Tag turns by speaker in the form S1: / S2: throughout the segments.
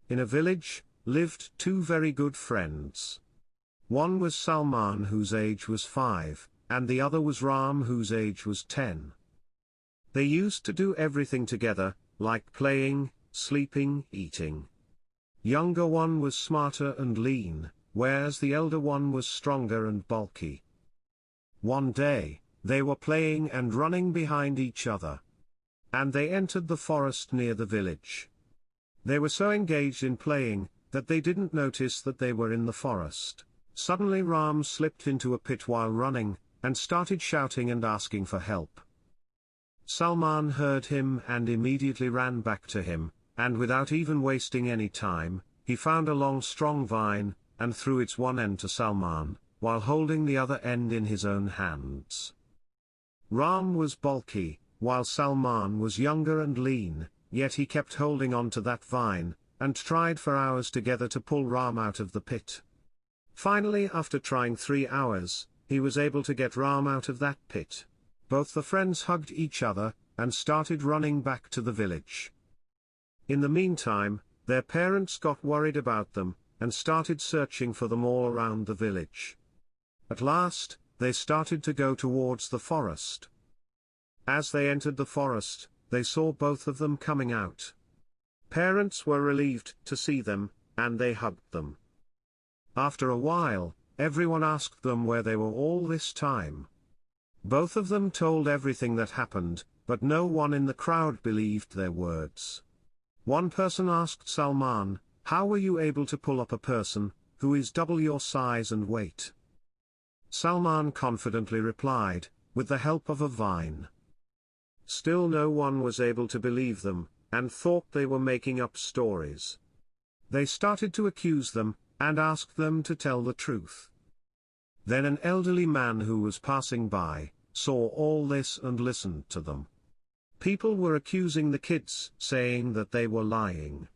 S1: In a village, lived two very good friends. One was Salmaan, whose age was 5, and the other was Ram, whose age was 10. They used to do everything together, like playing, sleeping, eating. Younger one was smarter and lean, whereas the elder one was stronger and bulky. One day, they were playing and running behind each other. And they entered the forest near the village. They were so engaged in playing, that they didn't notice that they were in the forest. Suddenly Ram slipped into a pit while running, and started shouting and asking for help. Salmaan heard him and immediately ran back to him, and without even wasting any time, he found a long strong vine, and threw its one end to Salmaan, while holding the other end in his own hands. Ram was bulky, while Salmaan was younger and lean, yet he kept holding on to that vine, and tried for hours together to pull Ram out of the pit. Finally, after trying 3 hours, he was able to get Ram out of that pit. Both the friends hugged each other, and started running back to the village. In the meantime, their parents got worried about them, and started searching for them all around the village. At last, they started to go towards the forest. As they entered the forest, they saw both of them coming out. Parents were relieved to see them, and they hugged them. After a while, everyone asked them where they were all this time. Both of them told everything that happened, but no one in the crowd believed their words. One person asked Salmaan, "How were you able to pull up a person, who is double your size and weight?" Salmaan confidently replied, "With the help of a vine." Still no one was able to believe them, and thought they were making up stories. They started to accuse them, and asked them to tell the truth. Then an elderly man who was passing by, saw all this and listened to them. People were accusing the kids, saying that they were lying.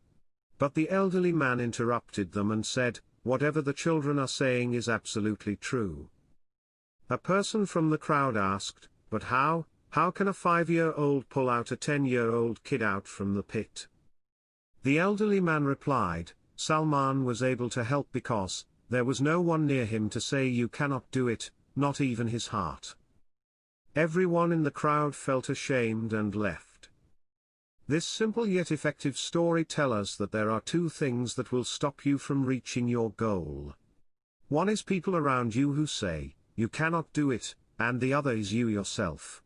S1: But the elderly man interrupted them and said, "Whatever the children are saying is absolutely true." A person from the crowd asked, "But how can a 5-year-old pull out a 10-year-old kid out from the pit?" The elderly man replied, "Salmaan was able to help because there was no one near him to say you cannot do it, not even his heart." Everyone in the crowd felt ashamed and left. This simple yet effective story tells us that there are two things that will stop you from reaching your goal. One is people around you who say, "You cannot do it," and the other is you yourself.